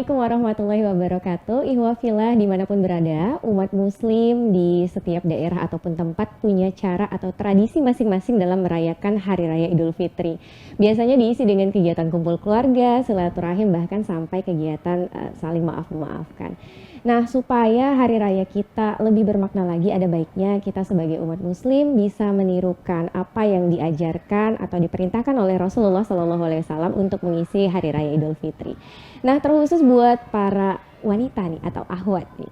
Assalamualaikum warahmatullahi wabarakatuh. Ikhwah fillah dimanapun berada, umat muslim di setiap daerah ataupun tempat punya cara atau tradisi masing-masing dalam merayakan Hari Raya Idul Fitri. Biasanya diisi dengan kegiatan kumpul keluarga, silaturahim, bahkan sampai kegiatan saling maaf-memaafkan. Nah, supaya hari raya kita lebih bermakna lagi, ada baiknya kita sebagai umat muslim bisa menirukan apa yang diajarkan atau diperintahkan oleh Rasulullah SAW untuk mengisi hari raya Idul Fitri. Nah, terkhusus buat para wanita nih atau ahwat nih,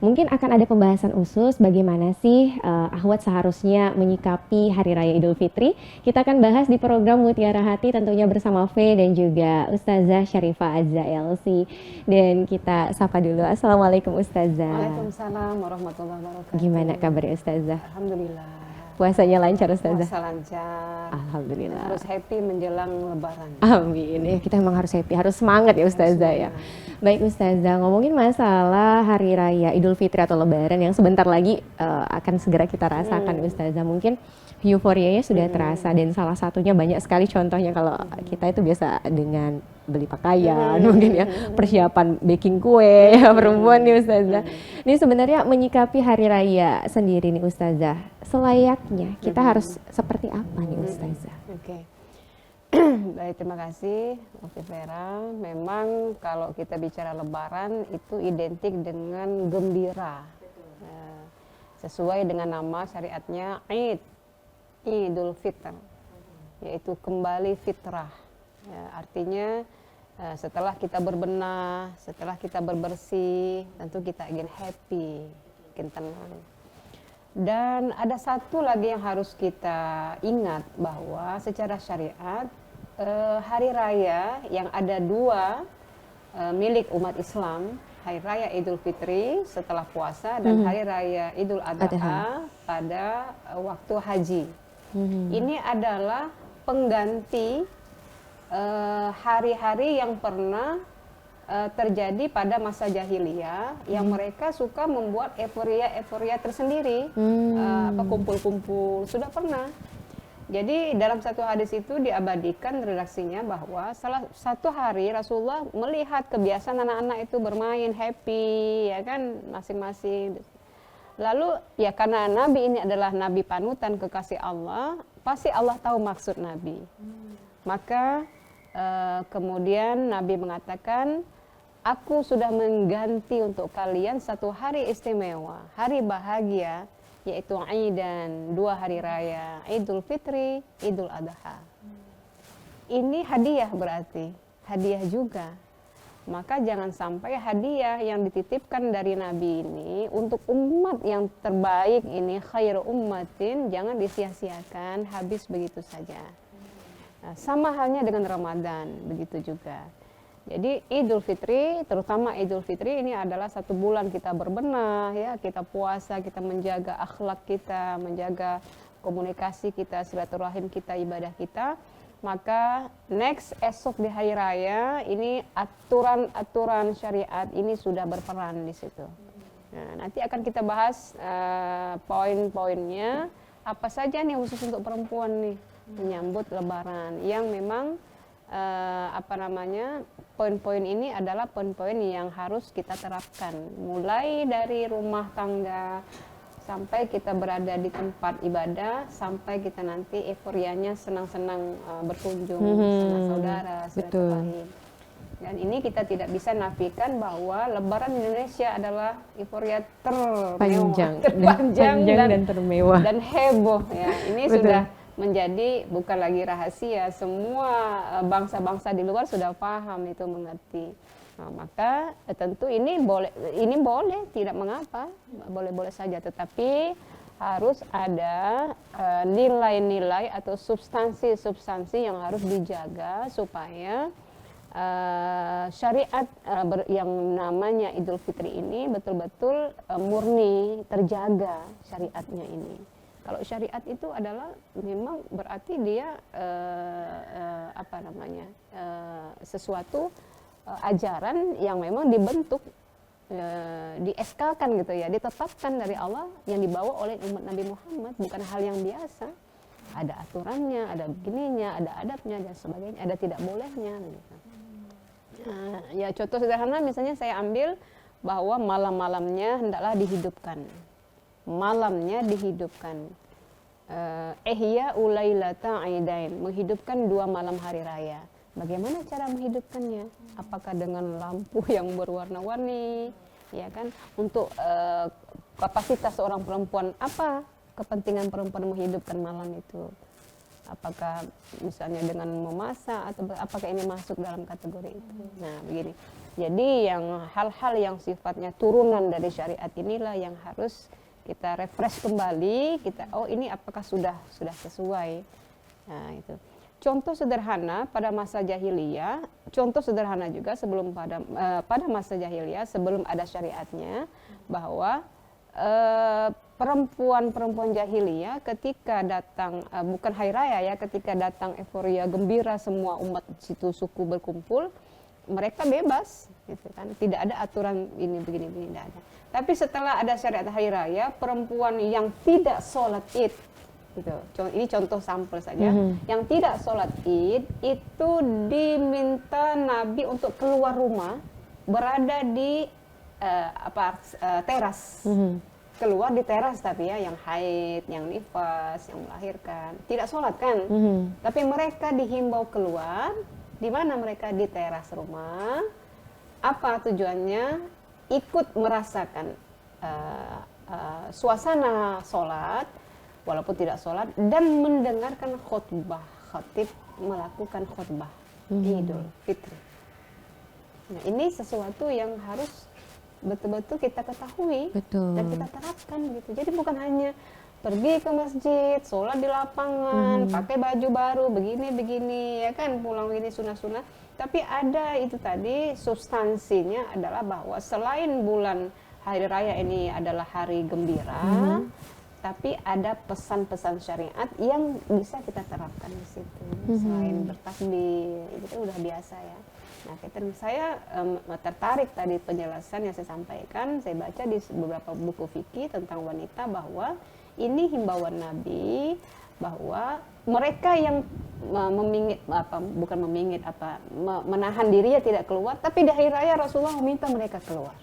mungkin akan ada pembahasan khusus bagaimana sih ahwat seharusnya menyikapi hari raya Idul Fitri. Kita akan bahas di program Mutiara Hati tentunya bersama V dan juga Ustazah Syarifah Azza LC. Dan kita sapa dulu. Assalamualaikum Ustazah. Waalaikumsalam warahmatullahi wabarakatuh. Gimana kabarnya Ustazah? Alhamdulillah. Puasanya lancar Ustazah? Puasa lancar. Alhamdulillah. Harus happy menjelang lebaran. Amin. Ya, kita emang harus happy, harus semangat ya Ustazah ya. Baik Ustazah, ngomongin masalah Hari Raya Idul Fitri atau Lebaran yang sebentar lagi akan segera kita rasakan Ustazah. Mungkin euforianya sudah terasa dan salah satunya banyak sekali contohnya kalau kita itu biasa dengan beli pakaian, mungkin ya persiapan baking kue ya perempuan nih Ustazah. Ini sebenarnya menyikapi Hari Raya sendiri nih Ustazah, selayaknya kita harus seperti apa nih Ustazah? Oke. Baik, terima kasih Oke Vera. Memang kalau kita bicara lebaran itu identik dengan gembira. Sesuai dengan nama syariatnya Idul Fitr, yaitu kembali fitrah. Ya, artinya setelah kita berbenah, setelah kita berbersih, tentu kita ingin happy, ingin tenang. Dan ada satu lagi yang harus kita ingat bahwa secara syariat hari raya yang ada dua milik umat Islam, Hari Raya Idul Fitri setelah puasa dan Hari Raya Idul Adha pada waktu haji. Ini adalah pengganti hari-hari yang pernah terjadi pada masa jahiliyah yang mereka suka membuat euforia tersendiri, kumpul-kumpul sudah pernah. Jadi dalam satu hadis itu diabadikan redaksinya bahwa salah satu hari Rasulullah melihat kebiasaan anak-anak itu bermain happy, ya kan, masing-masing. Lalu ya karena Nabi ini adalah Nabi panutan kekasih Allah, pasti Allah tahu maksud Nabi. Maka kemudian Nabi mengatakan, aku sudah mengganti untuk kalian satu hari istimewa, hari bahagia, yaitu Aidan, dua hari raya, Idul Fitri, Idul Adha. Ini hadiah berarti, hadiah juga. Maka jangan sampai hadiah yang dititipkan dari Nabi ini untuk umat yang terbaik ini, khairu ummatin, jangan disia-siakan habis begitu saja. Nah, sama halnya dengan Ramadan, begitu juga. Jadi Idul Fitri, terutama Idul Fitri ini adalah satu bulan kita berbenah, ya, kita puasa, kita menjaga akhlak kita, menjaga komunikasi kita, silaturahim kita, ibadah kita. Maka next esok di hari raya ini aturan-aturan syariat ini sudah berperan di situ. Nah, nanti akan kita bahas poin-poinnya apa saja nih khusus untuk perempuan nih menyambut Lebaran yang memang poin-poin ini adalah poin-poin yang harus kita terapkan mulai dari rumah tangga sampai kita berada di tempat ibadah, sampai kita nanti euforianya senang-senang berkunjung sama saudara, silaturahim. Dan ini kita tidak bisa nafikan bahwa Lebaran Indonesia adalah euforia terpanjang dan termewah dan heboh ya. Ini sudah menjadi bukan lagi rahasia, semua bangsa-bangsa di luar sudah paham itu, mengerti. Nah, maka tentu ini boleh tidak mengapa, boleh-boleh saja, tetapi harus ada nilai-nilai atau substansi-substansi yang harus dijaga supaya syariat yang namanya Idul Fitri ini betul-betul murni terjaga syariatnya ini. Kalau syariat itu adalah memang berarti dia sesuatu ajaran yang memang dibentuk, dieskalkan gitu ya, ditetapkan dari Allah yang dibawa oleh umat Nabi Muhammad, bukan hal yang biasa. Ada aturannya, ada begininya, ada adabnya dan sebagainya, ada tidak bolehnya gitu. Nah, ya contoh sederhana misalnya saya ambil bahwa malam-malamnya hendaklah dihidupkan. Malamnya dihidupkan. Ihya ulailata aidain, menghidupkan 2 malam hari raya. Bagaimana cara menghidupkannya? Apakah dengan lampu yang berwarna-warni, ya kan? Untuk kapasitas seorang perempuan, apa kepentingan perempuan menghidupkan malam itu? Apakah misalnya dengan memasak atau apakah ini masuk dalam kategori itu? Nah, begini. Jadi yang hal-hal yang sifatnya turunan dari syariat inilah yang harus kita refresh kembali, kita ini apakah sudah sesuai. Nah, itu. Contoh sederhana pada masa jahiliyah, contoh sederhana juga sebelum pada masa jahiliyah sebelum ada syariatnya, bahwa perempuan jahiliyah ketika datang bukan hari raya ya, ketika datang euforia gembira semua umat situ suku berkumpul, mereka bebas gitu kan, tidak ada aturan ini begini tidak ada. Tapi setelah ada syariat hari raya, perempuan yang tidak sholat id gitu. Ini contoh sampel saja, yang tidak sholat id itu diminta Nabi untuk keluar rumah, berada di teras. Keluar di teras, tapi ya yang haid, yang nifas, yang melahirkan, tidak sholat kan. Tapi mereka dihimbau keluar. Di mana mereka? Di teras rumah. Apa tujuannya? Ikut merasakan suasana sholat, walaupun tidak sholat, dan mendengarkan khutbah. Khatib melakukan khutbah Idul Fitri. Nah, ini sesuatu yang harus betul-betul kita ketahui. Betul. Dan kita terapkan gitu. Jadi bukan hanya pergi ke masjid, sholat di lapangan, pakai baju baru, begini-begini, ya kan, pulang begini sunah-sunah. Tapi ada itu tadi, substansinya adalah bahwa selain bulan hari raya ini adalah hari gembira, tapi ada pesan-pesan syariat yang bisa kita terapkan di situ. Selain bertakbir, itu udah biasa ya. Nah, saya tertarik tadi penjelasan yang saya sampaikan, saya baca di beberapa buku fikih tentang wanita bahwa ini himbauan Nabi bahwa mereka yang menahan dirinya tidak keluar, tapi di hari raya Rasulullah meminta mereka keluar.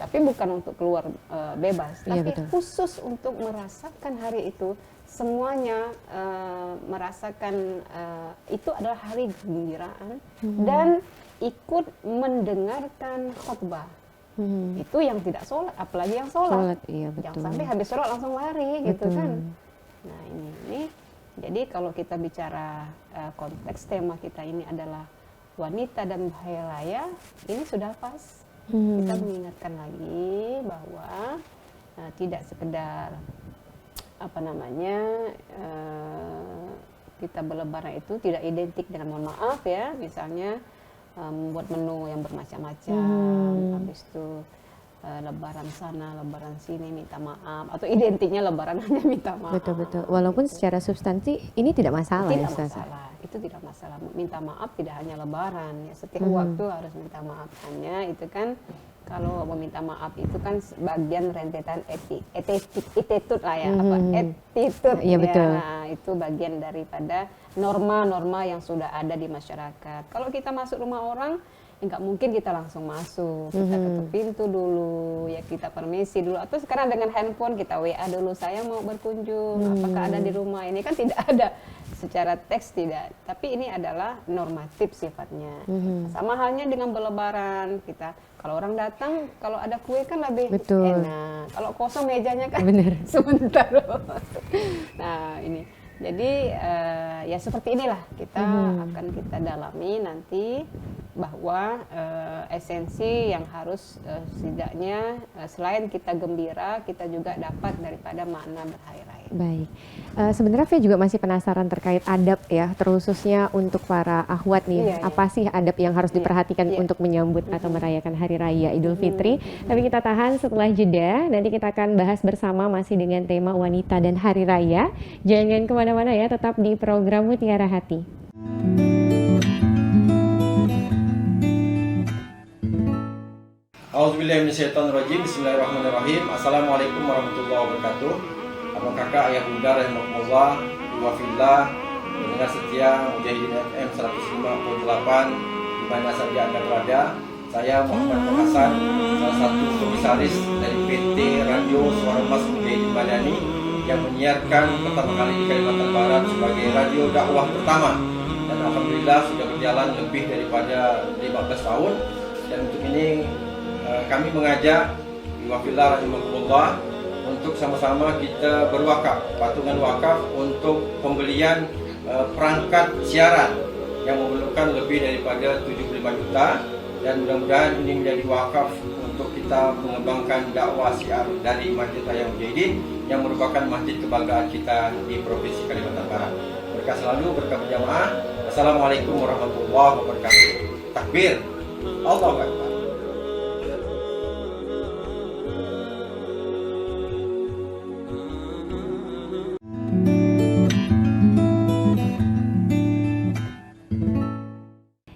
Tapi bukan untuk keluar bebas, tapi khusus untuk merasakan hari itu, semuanya merasakan itu adalah hari kegembiraan dan ikut mendengarkan khutbah. Itu yang tidak sholat, apalagi yang sholat. Iya, betul. Jangan sampai habis sholat langsung lari gitu kan. Nah ini jadi kalau kita bicara konteks tema kita ini adalah wanita dan hari raya, ini sudah pas. Kita mengingatkan lagi bahwa tidak sekedar kita berlebaran itu tidak identik dengan mohon maaf ya, misalnya membuat menu yang bermacam-macam, habis itu lebaran sana, lebaran sini minta maaf, atau identiknya lebaran hanya minta maaf. Betul. Walaupun secara substansi ini tidak masalah. Tidak masalah, itu tidak masalah. Minta maaf tidak hanya lebaran, ya setiap waktu harus minta maaf. Hanya itu kan kalau meminta maaf itu kan bagian rentetan attitude lah ya, attitude. Iya, betul. Nah, itu bagian daripada norma-norma yang sudah ada di masyarakat. Kalau kita masuk rumah orang, nggak mungkin kita langsung masuk, kita ketuk pintu dulu, ya kita permisi dulu, atau sekarang dengan handphone kita WA dulu, saya mau berkunjung, apakah ada di rumah, ini kan tidak ada secara teks tidak, tapi ini adalah normatif sifatnya. Sama halnya dengan berlebaran, kita kalau orang datang, kalau ada kue kan lebih enak, kalau kosong mejanya kan sebentar. Nah ini, jadi ya seperti inilah kita akan kita dalami nanti, bahwa esensi yang harus setidaknya selain kita gembira, kita juga dapat daripada makna berhari raya. Baik, sebenarnya Fia juga masih penasaran terkait adab ya, terkhususnya untuk para akhwat nih, apa sih adab yang harus diperhatikan untuk menyambut atau merayakan hari raya Idul Fitri. Tapi kita tahan setelah jeda, nanti kita akan bahas bersama masih dengan tema wanita dan hari raya. Jangan kemana-mana ya, tetap di program Mutiara Hati. Auzubillahiminasyaitonirrajim. Bismillahirrahmanirrahim. Assalamualaikum warahmatullahi wabarakatuh. Abang kakak, ayah bunda, rahimahumullah, wa fillah, pendengar setia Mujahidin FM 105.8 di mana saja Anda berada. Saya Muhammad Hasan, salah satu komisaris dari PT Radio Suara Emas Mujahidin Madani yang menyiarkan pertama kali di Kalimantan Barat sebagai radio dakwah pertama. Dan alhamdulillah sudah berjalan lebih daripada 15 tahun. Dan untuk ini kami mengajak Iwafillah rahimahullah untuk sama-sama kita berwakaf, patungan wakaf untuk pembelian perangkat siaran yang memerlukan lebih daripada 75 juta, dan mudah-mudahan ini menjadi wakaf untuk kita mengembangkan dakwah syiar dari Masjid Raya Mujahidin yang merupakan masjid kebanggaan kita di Provinsi Kalimantan Barat. Berkah selalu, berkah berjamaah. Assalamualaikum warahmatullahi wabarakatuh. Takbir, Allahu Akbar.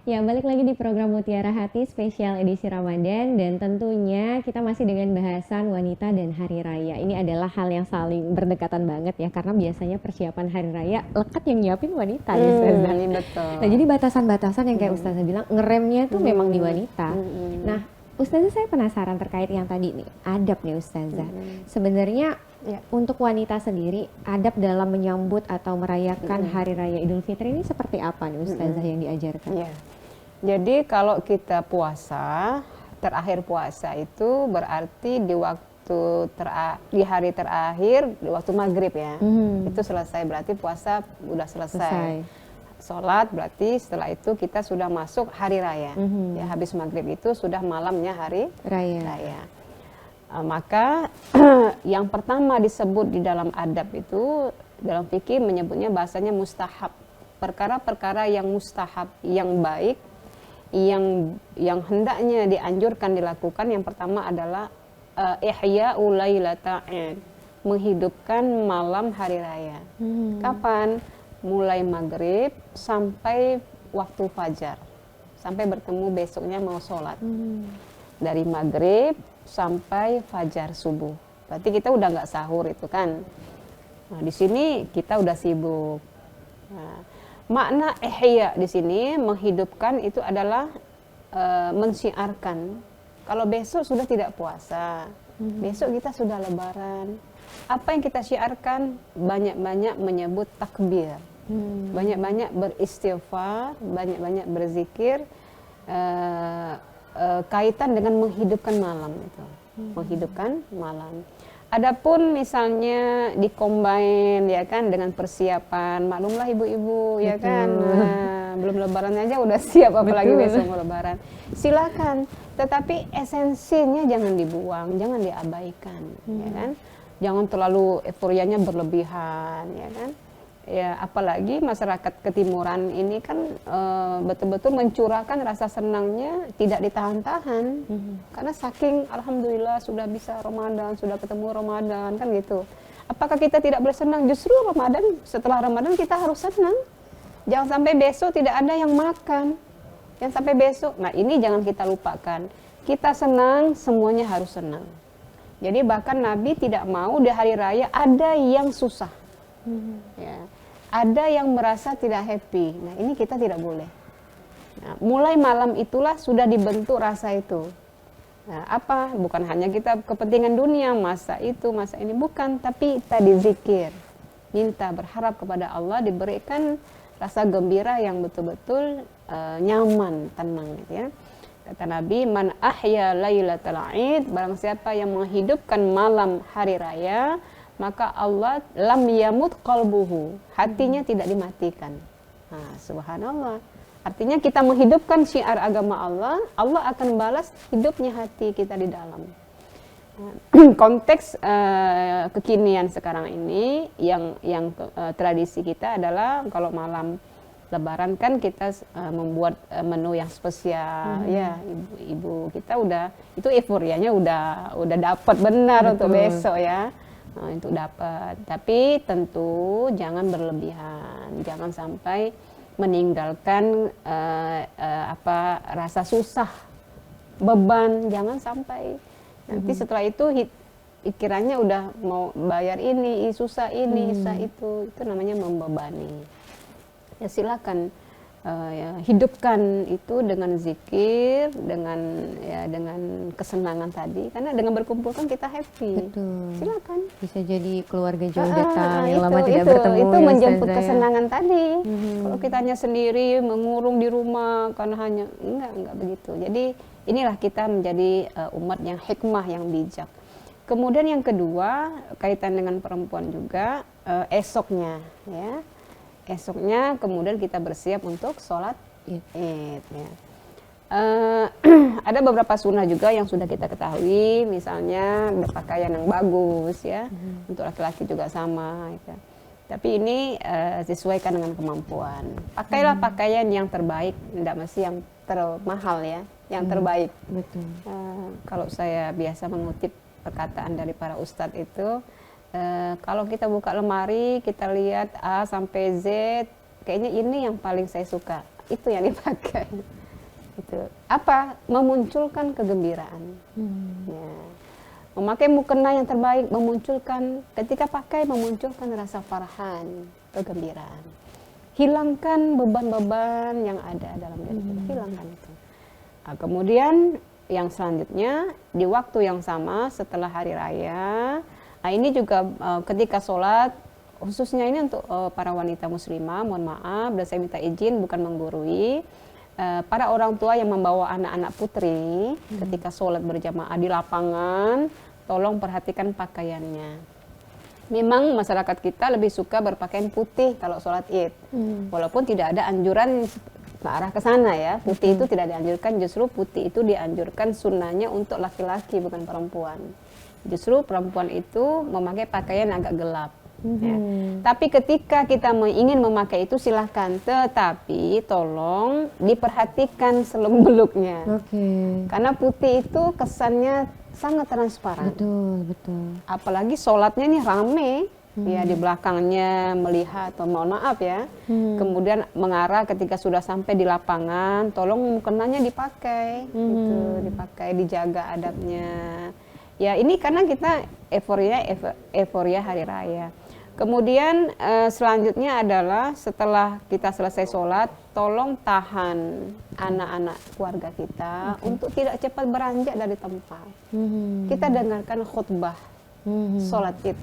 Ya, balik lagi di program Mutiara Hati spesial edisi Ramadan, dan tentunya kita masih dengan bahasan wanita dan hari raya. Ini adalah hal yang saling berdekatan banget ya, karena biasanya persiapan hari raya lekat yang nyiapin wanita. Ini betul. Nah, jadi batasan-batasan yang kayak Ustazah bilang, ngeremnya tuh memang di wanita. Nah, Ustazah, saya penasaran terkait yang tadi nih, adab nih Ustazah. Sebenarnya untuk wanita sendiri, adab dalam menyambut atau merayakan hari raya Idul Fitri ini seperti apa nih Ustazah yang diajarkan? Jadi kalau kita puasa, terakhir puasa itu berarti di waktu di hari terakhir, di waktu maghrib ya, itu selesai, berarti puasa udah selesai. Sholat berarti setelah itu kita sudah masuk hari raya. Ya, habis maghrib itu sudah malamnya hari raya. Maka yang pertama disebut di dalam adab itu, dalam fikih menyebutnya bahasanya mustahab. Perkara-perkara yang mustahab, yang baik, yang hendaknya dianjurkan dilakukan, yang pertama adalah ihya'u lailata Id, menghidupkan malam hari raya. Kapan? Mulai maghrib sampai waktu fajar, sampai bertemu besoknya mau sholat. Dari maghrib sampai fajar subuh, berarti kita udah nggak sahur itu kan. Nah, di sini kita udah sibuk. Nah, makna ihya di sini menghidupkan itu adalah mensiarkan. Kalau besok sudah tidak puasa, besok kita sudah lebaran. Apa yang kita syiarkan? Banyak-banyak menyebut takbir, banyak-banyak beristighfar, banyak-banyak berzikir, kaitan dengan menghidupkan malam itu, menghidupkan malam. Adapun misalnya dikombain ya kan dengan persiapan, maklumlah ibu-ibu ya kan, belum lebaran aja udah siap, apalagi besok mau lebaran. Silakan, tetapi esensinya jangan dibuang, jangan diabaikan, ya kan. Jangan terlalu euforianya berlebihan, ya kan. Ya, apalagi masyarakat ketimuran ini kan betul-betul mencurahkan rasa senangnya tidak ditahan-tahan, karena saking alhamdulillah sudah bisa Ramadan, sudah ketemu Ramadan kan gitu. Apakah kita tidak boleh senang? Justru Ramadan, setelah Ramadan kita harus senang. Jangan sampai besok tidak ada yang makan, yang sampai besok. Nah, ini jangan kita lupakan. Kita senang, semuanya harus senang. Jadi bahkan Nabi tidak mau di hari raya ada yang susah. Ya. Ada yang merasa tidak happy. Nah, ini kita tidak boleh. Nah, mulai malam itulah sudah dibentuk rasa itu. Nah, apa? Bukan hanya kita kepentingan dunia, masa itu, masa ini, bukan, tapi tadi zikir. Minta, berharap kepada Allah diberikan rasa gembira yang betul-betul nyaman, tenang gitu ya. Kata Nabi, man ahya lailatal Id, barang siapa yang menghidupkan malam hari raya, maka Allah lam yamut qalbuhu, hatinya tidak dimatikan. Nah, subhanallah. Artinya kita menghidupkan syiar agama Allah, Allah akan balas hidupnya hati kita di dalam. Konteks kekinian sekarang ini yang tradisi kita adalah kalau malam Lebaran kan kita membuat menu yang spesial, ya ibu-ibu kita udah itu euforianya udah dapat benar untuk besok ya. Nah, itu dapat, tapi tentu jangan berlebihan, jangan sampai meninggalkan rasa susah, beban, jangan sampai nanti setelah itu pikirannya udah mau bayar ini susah itu namanya membebani. Ya silakan hidupkan itu dengan zikir, dengan kesenangan tadi, karena dengan berkumpul kan kita happy. Betul. Silakan. Bisa jadi keluarga jauh datang yang lama tidak itu, bertemu. itu ya, menjemput Ustazah, ya. kesenangan tadi. Kalau kita hanya sendiri mengurung di rumah karena hanya enggak begitu. Jadi inilah kita menjadi umat yang hikmah, yang bijak. Kemudian yang kedua kaitan dengan perempuan juga, esoknya ya. Esoknya kemudian kita bersiap untuk sholat Id. Ya. Ada beberapa sunnah juga yang sudah kita ketahui, misalnya berpakaian yang bagus ya, untuk laki-laki juga sama. Ya. Tapi ini sesuaikan dengan kemampuan. Pakailah pakaian yang terbaik, tidak mesti yang termahal ya, yang terbaik. Betul. Kalau saya biasa mengutip perkataan dari para ustadz itu, kalau kita buka lemari, kita lihat A sampai Z, kayaknya ini yang paling saya suka, itu yang dipakai. Itu apa? Memunculkan kegembiraan. Ya. Memakai mukena yang terbaik, memunculkan, ketika pakai memunculkan rasa farhan, kegembiraan. Hilangkan beban-beban yang ada dalam diri kita, hilangkan itu. Nah, kemudian yang selanjutnya di waktu yang sama setelah hari raya. Nah ini juga ketika sholat, khususnya ini untuk para wanita muslimah, mohon maaf dan saya minta izin bukan menggurui, para orang tua yang membawa anak-anak putri ketika sholat berjamaah di lapangan, tolong perhatikan pakaiannya. Memang masyarakat kita lebih suka berpakaian putih kalau sholat Id, walaupun tidak ada anjuran ke arah ke sana ya, putih itu tidak dianjurkan, justru putih itu dianjurkan sunnahnya untuk laki-laki bukan perempuan. Justru perempuan itu memakai pakaian agak gelap. Ya. Tapi ketika kita ingin memakai itu silahkan, tetapi tolong diperhatikan seluk-beluknya. Karena putih itu kesannya sangat transparan. Betul, betul. Apalagi sholatnya ini rame, ya di belakangnya melihat, atau mohon maaf ya, kemudian mengarah ketika sudah sampai di lapangan, tolong mukenanya dipakai, gitu, dipakai, dijaga adabnya. Ya ini karena kita euforia hari raya. Kemudian selanjutnya adalah setelah kita selesai sholat, tolong tahan anak-anak keluarga kita untuk tidak cepat beranjak dari tempat. Kita dengarkan khutbah sholat Id.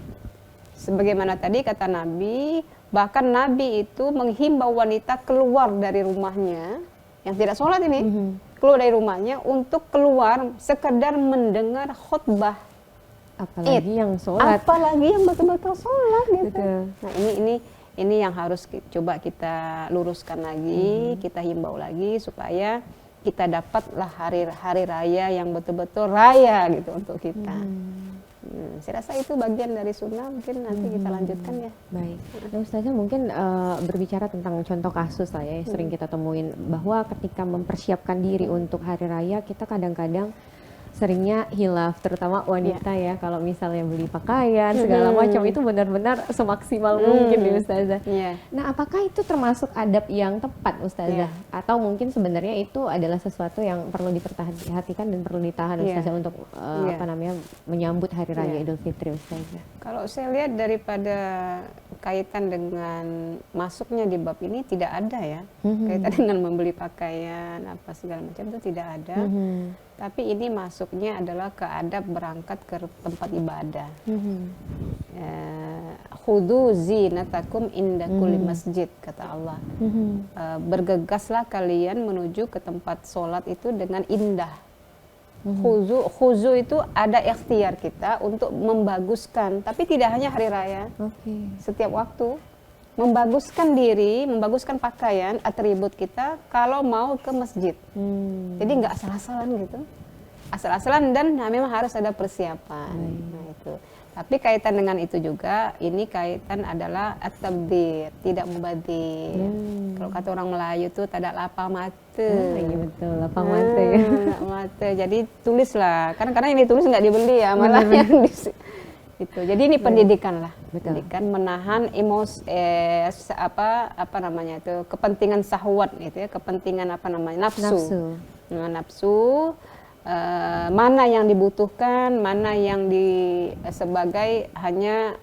Sebagaimana tadi kata Nabi, bahkan Nabi itu menghimbau wanita keluar dari rumahnya, yang tidak sholat ini, keluar dari rumahnya untuk keluar sekedar mendengar khutbah. Apalagi yang sholat. Apalagi yang betul-betul sholat gitu. Betul. Nah ini yang harus coba kita luruskan lagi, kita himbau lagi supaya kita dapatlah hari raya yang betul-betul raya gitu untuk kita. Saya rasa itu bagian dari sunnah, mungkin nanti kita lanjutkan ya. Baik. Nah Ustazah mungkin berbicara tentang contoh kasus lah ya, sering kita temuin bahwa ketika mempersiapkan diri untuk hari raya kita kadang-kadang seringnya hilaf, terutama wanita ya, kalau misalnya beli pakaian segala macam itu benar-benar semaksimal mungkin nih Ustazah. Nah apakah itu termasuk adab yang tepat Ustazah? Atau mungkin sebenarnya itu adalah sesuatu yang perlu diperhatikan dan perlu ditahan Ustazah untuk menyambut hari raya Idul Fitri Ustazah? Kalau saya lihat daripada kaitan dengan masuknya di bab ini tidak ada ya, kaitan dengan membeli pakaian apa segala macam itu tidak ada. Tapi ini masuknya adalah ke adab berangkat ke tempat ibadah. Khudhu zinatakum inda kulli masjid, kata Allah. Bergegaslah kalian menuju ke tempat sholat itu dengan indah. Khuzu itu ada ikhtiar kita untuk membaguskan, tapi tidak hanya hari raya. Setiap waktu membaguskan diri, membaguskan pakaian, atribut kita kalau mau ke masjid. Jadi nggak asal-asalan gitu, asal-asalan, dan memang harus ada persiapan. Nah itu. Tapi kaitan dengan itu juga, ini kaitan adalah at-tabdir, tidak mubadzir. Kalau kata orang Melayu tuh tidak lapang mata. Iya betul, lapang mata ya. Mata. Jadi tulislah, karena ini tulis nggak dibeli ya, malah yang itu. Jadi ini pendidikan lah, pendidikan menahan emosi, apa namanya itu, kepentingan syahwat itu ya, kepentingan apa namanya, nafsu. Nafsu. mana yang dibutuhkan, mana yang sebagai hanya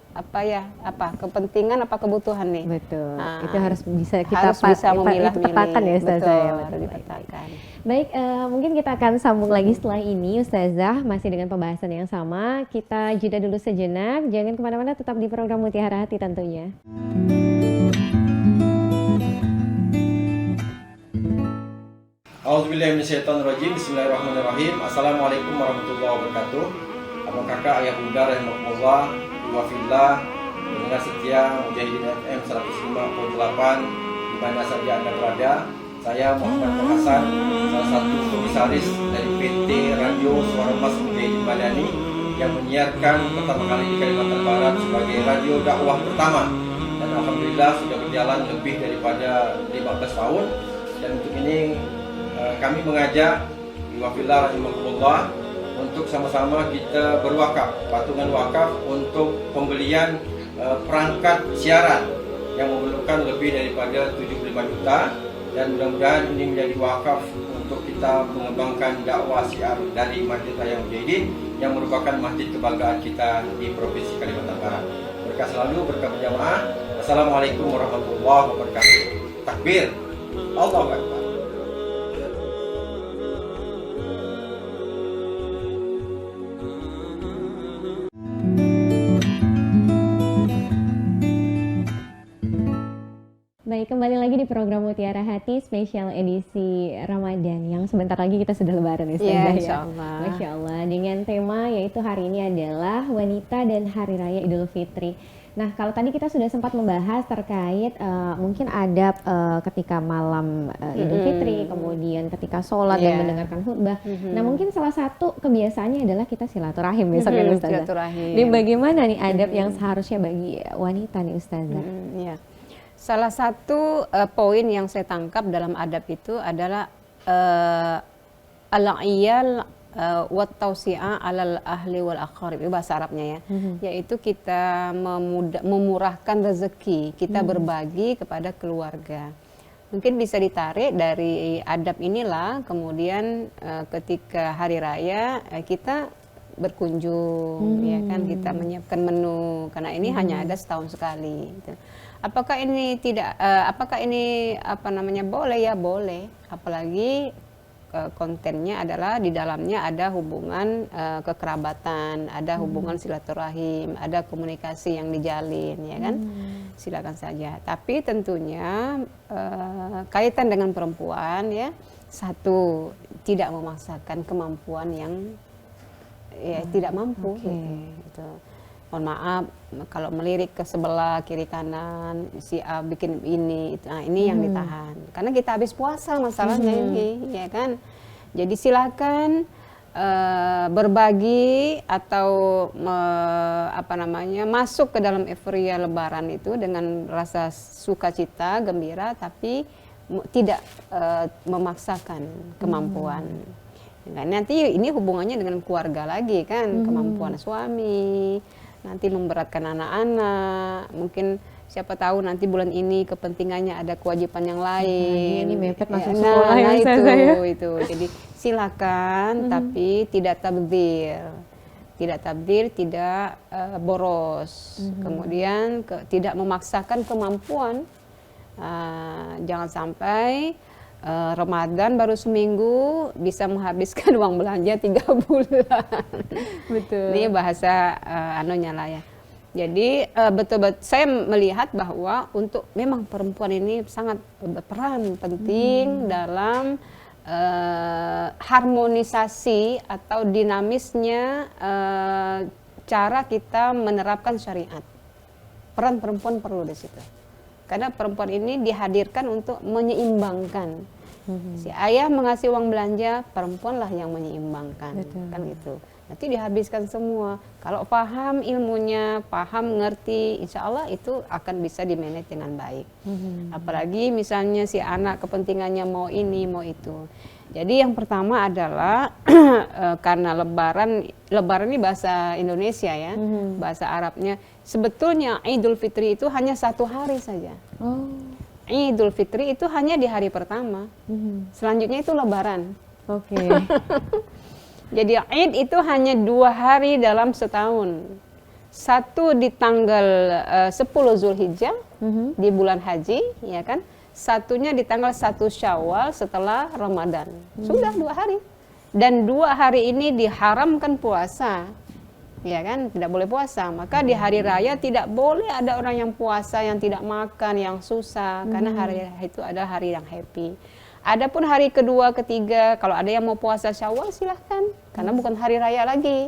kepentingan apa kebutuhan nih. Betul. Nah, itu harus bisa kita memilah-milih. petakan ya Ustazah. Betul, Ya, harus dipetakan. Baik, mungkin kita akan sambung lagi setelah ini Ustazah, masih dengan pembahasan yang sama. Kita jeda dulu sejenak, jangan kemana-mana, tetap di program Mutiara Hati tentunya. Auzubillahiminasyaitonirrajim. Bismillahirrahmanirrahim. Assalamualaikum warahmatullahi wabarakatuh. Abang kakak, ayah bunda, rahimahullah, wafillah, pendengar setia Mujahidin FM 105.8 di mana saja Anda berada. Saya Muhammad Hasan, salah satu komisaris dari PT Radio Suara Emas Mujahidin Madani yang menyiarkan pertama kali di Kalimantan Barat sebagai radio dakwah pertama. Dan alhamdulillah sudah berjalan lebih daripada 15 tahun. Dan untuk ini kami mengajak wafillah rahimahullah untuk sama-sama kita berwakaf, patungan wakaf untuk pembelian perangkat siaran yang memerlukan lebih daripada 75 juta, dan mudah-mudahan ini menjadi wakaf untuk kita mengembangkan dakwah syiar dari Masjid Raya Mujahidin yang merupakan masjid kebanggaan kita di Provinsi Kalimantan Barat. Berkah selalu, berkah berjamaah. Assalamualaikum warahmatullahi wabarakatuh. Takbir, Allahu Akbar. Baik, kembali lagi di program Mutiara Hati spesial edisi Ramadan yang sebentar lagi kita sudah lebaran Ustazah ya. Insyaallah. Masya Allah, dengan tema yaitu hari ini adalah wanita dan Hari Raya Idul Fitri. Nah, kalau tadi kita sudah sempat membahas terkait mungkin adab ketika malam Idul Fitri, kemudian ketika sholat dan mendengarkan khutbah. Nah, mungkin salah satu kebiasaannya adalah kita silaturahim besok ya Ustazah. Silaturahim. Ini bagaimana nih adab yang seharusnya bagi wanita nih Ustazah? Iya. Salah satu poin yang saya tangkap dalam adab itu adalah al-iyal wa tausi'a alal ahli wal aqarib, itu bahasa Arabnya ya. Yaitu kita memurahkan rezeki, kita berbagi kepada keluarga. Mungkin bisa ditarik dari adab inilah, kemudian ketika hari raya kita berkunjung, ya kan, kita menyiapkan menu karena ini hanya ada setahun sekali. Gitu. Apakah ini boleh? Ya boleh, apalagi kontennya adalah di dalamnya ada hubungan kekerabatan, ada hubungan silaturahim, ada komunikasi yang dijalin, ya kan, silakan saja. Tapi tentunya kaitan dengan perempuan ya, satu, tidak memaksakan kemampuan yang tidak mampu. Gitu. Mohon maaf kalau melirik ke sebelah kiri kanan, si A bikin ini, ini yang ditahan. Karena kita habis puasa masalahnya ini, ya kan. Jadi silakan berbagi atau masuk ke dalam euforia Lebaran itu dengan rasa sukacita, gembira, tapi tidak memaksakan kemampuan. Nanti ini hubungannya dengan keluarga lagi kan, kemampuan suami, nanti memberatkan anak-anak, mungkin siapa tahu nanti bulan ini kepentingannya ada kewajiban yang lain. Ini mepet masuk sekolah itu. Jadi silakan, tapi tidak tabdzir, tidak boros. Kemudian tidak memaksakan kemampuan. Jangan sampai Ramadan baru seminggu bisa menghabiskan uang belanja 3 bulan. Betul. Ini bahasa anunya lah ya. Jadi betul-betul saya melihat bahwa untuk memang perempuan ini sangat berperan penting dalam harmonisasi atau dinamisnya cara kita menerapkan syariat. Peran perempuan perlu di situ. Karena perempuan ini dihadirkan untuk menyeimbangkan. Si ayah mengasih uang belanja, perempuanlah yang menyeimbangkan. Betul. Kan gitu. Nanti dihabiskan semua. Kalau paham ilmunya, paham ngerti, insya Allah itu akan bisa dimanage dengan baik. Apalagi misalnya si anak kepentingannya mau ini, mau itu. Jadi yang pertama adalah karena Lebaran ini bahasa Indonesia ya, bahasa Arabnya. Sebetulnya Idul Fitri itu hanya 1 hari saja. Idul Fitri itu hanya di hari pertama. Selanjutnya itu Lebaran. Oke. Jadi Id itu hanya 2 hari dalam setahun. Satu di tanggal 10 Zulhijjah di bulan haji, ya kan? Satunya di tanggal 1 Syawal setelah Ramadan. Sudah 2 hari. Dan 2 hari ini diharamkan puasa. Ya kan? Tidak boleh puasa. Maka di hari raya tidak boleh ada orang yang puasa, yang tidak makan, yang susah. Karena hari itu adalah hari yang happy. Adapun hari kedua, ketiga, kalau ada yang mau puasa Syawal silahkan, karena bukan hari raya lagi.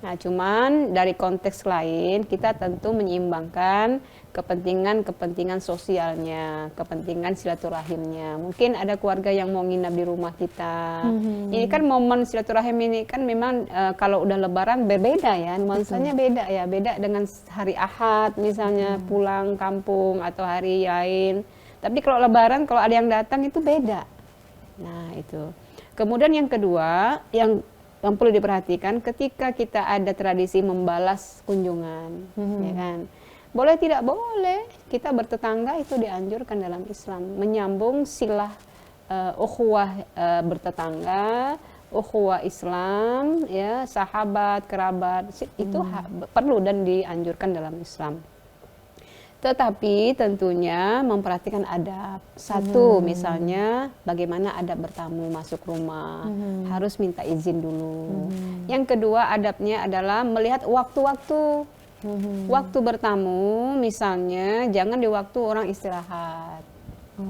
Nah, cuman dari konteks lain kita tentu menyeimbangkan kepentingan sosialnya, kepentingan silaturahimnya. Mungkin ada keluarga yang mau nginap di rumah kita. Ini kan momen silaturahim ini kan memang kalau udah Lebaran berbeda ya, nuansanya beda ya, beda dengan hari Ahad misalnya pulang kampung atau hari lain. Tapi kalau Lebaran, kalau ada yang datang itu beda. Nah itu. Kemudian yang kedua, yang perlu diperhatikan ketika kita ada tradisi membalas kunjungan, ya kan? Boleh tidak boleh, kita bertetangga itu dianjurkan dalam Islam. Menyambung silah ukhuwah bertetangga, ukhuwah Islam, ya sahabat, kerabat, itu perlu dan dianjurkan dalam Islam. Tetapi tentunya memperhatikan adab. Satu, misalnya bagaimana adab bertamu masuk rumah, harus minta izin dulu. Yang kedua, adabnya adalah melihat waktu-waktu. Waktu bertamu, misalnya jangan di waktu orang istirahat,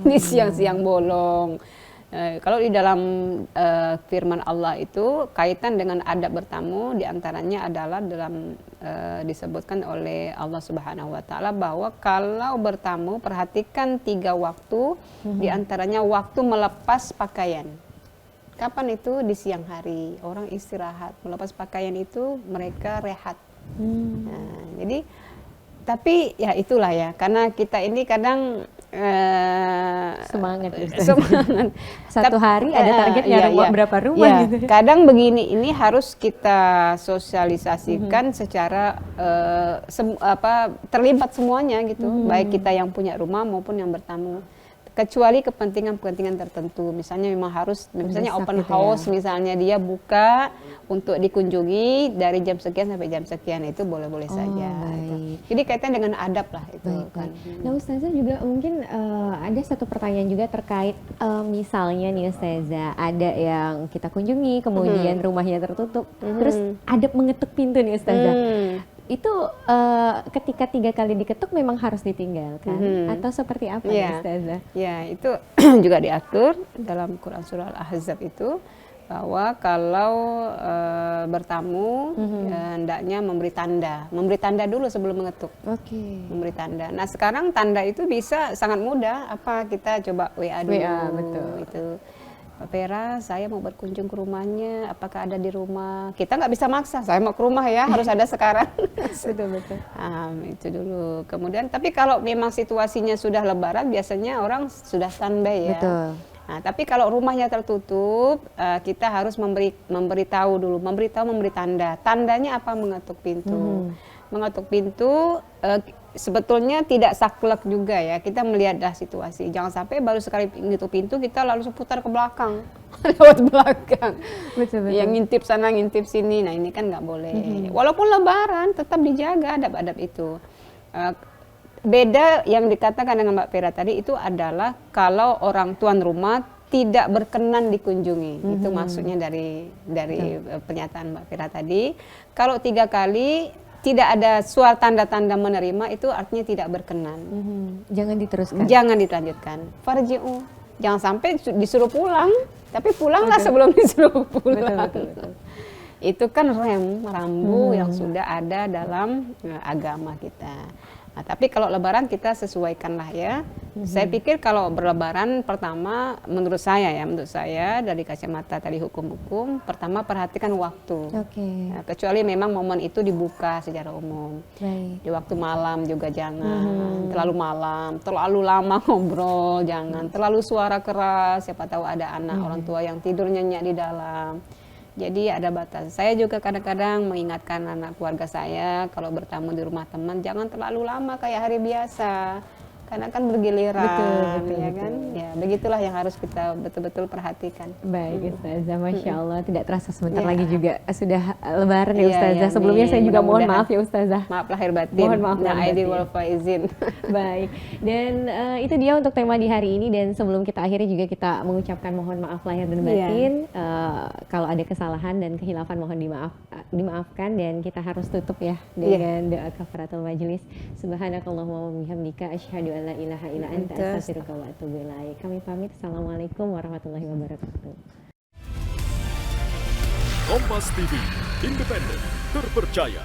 di siang-siang bolong. Kalau di dalam firman Allah itu kaitan dengan adab bertamu, diantaranya adalah dalam disebutkan oleh Allah Subhanahu Wa Taala bahwa kalau bertamu perhatikan 3 waktu, diantaranya waktu melepas pakaian. Kapan itu? Di siang hari, orang istirahat, melepas pakaian itu mereka rehat. Nah, jadi tapi ya itulah ya, karena kita ini kadang semangat. Satu hari ada targetnya berapa rumah gitu. Kadang begini, ini harus kita sosialisasikan secara terlibat semuanya gitu, baik kita yang punya rumah maupun yang bertamu. Kecuali kepentingan-kepentingan tertentu, misalnya memang harus, misalnya open house, misalnya dia buka untuk dikunjungi dari jam sekian sampai jam sekian, itu boleh-boleh saja. Jadi kaitan dengan adab lah itu. Kan. Nah Ustazah juga mungkin ada satu pertanyaan juga terkait misalnya nih Ustazah, ada yang kita kunjungi kemudian rumahnya tertutup, terus adab mengetuk pintu nih Ustazah. Itu ketika 3 kali diketuk memang harus ditinggalkan atau seperti apa Ustazah? Ya, itu juga diatur dalam Quran surah Al-Ahzab itu bahwa kalau bertamu hendaknya memberi tanda dulu sebelum mengetuk. Memberi tanda. Nah, sekarang tanda itu bisa sangat mudah. Apa kita coba WA dulu? Betul. Itu. Pak Pera, saya mau berkunjung ke rumahnya, apakah ada di rumah? Kita nggak bisa maksa, saya mau ke rumah ya, harus ada sekarang. Betul. Itu dulu. Kemudian, tapi kalau memang situasinya sudah Lebaran, biasanya orang sudah standby ya. Betul. Nah, tapi kalau rumahnya tertutup, kita harus memberitahu dulu, memberi tanda. Tandanya apa? Mengetuk pintu. Mengetuk pintu sebetulnya tidak saklek juga ya, kita melihatlah situasi. Jangan sampai baru sekali ngetuk pintu kita lalu seputar ke belakang, lewat belakang. Betul. Yang ngintip sana ngintip sini, nah ini kan nggak boleh. Walaupun Lebaran tetap dijaga adab-adab itu. Beda yang dikatakan dengan Mbak Pera tadi itu adalah kalau orang tuan rumah tidak berkenan dikunjungi. Itu maksudnya dari pernyataan Mbak Pera tadi. Kalau 3 kali tidak ada suara tanda-tanda menerima, itu artinya tidak berkenan. Jangan diteruskan. Jangan dilanjutkan. Farji'u. Jangan sampai disuruh pulang, tapi pulanglah sebelum disuruh pulang. Betul. Itu kan rambu yang sudah ada dalam agama kita. Nah, tapi kalau Lebaran kita sesuaikanlah ya. Saya pikir kalau berlebaran pertama menurut saya dari kacamata tadi hukum-hukum, pertama perhatikan waktu. Nah, kecuali memang momen itu dibuka secara umum. Di waktu malam juga jangan terlalu malam, terlalu lama ngobrol, jangan terlalu suara keras, siapa tahu ada anak orang tua yang tidur nyenyak di dalam. Jadi ada batas. Saya juga kadang-kadang mengingatkan anak keluarga saya kalau bertamu di rumah teman jangan terlalu lama kayak hari biasa. karena kan bergiliran, Betul, ya kan? Ya begitulah yang harus kita betul-betul perhatikan. Baik Ustazah, Masya Allah, tidak terasa sebentar Ya. lagi juga sudah Lebaran ya Iya, Ustazah. ya, Sebelumnya saya juga mohon mudah-mudahan. maaf ya Ustazah. Maaf lahir batin. Mohon maaf lahir Nah, aidin batin. wal faizin. Baik, dan itu dia untuk tema di hari ini, dan sebelum kita akhiri juga kita mengucapkan mohon maaf lahir dan batin. Kalau ada kesalahan dan kehilafan mohon dimaafkan, dan kita harus tutup ya dengan doa kafaratul majelis. Subhanakallahumma wa bihamdika asyhadu an la ilaha illa anta astaghfiruka wa atubu ilaik. Kami pamit. Assalamualaikum warahmatullahi wabarakatuh. Kompas TV, independen, terpercaya.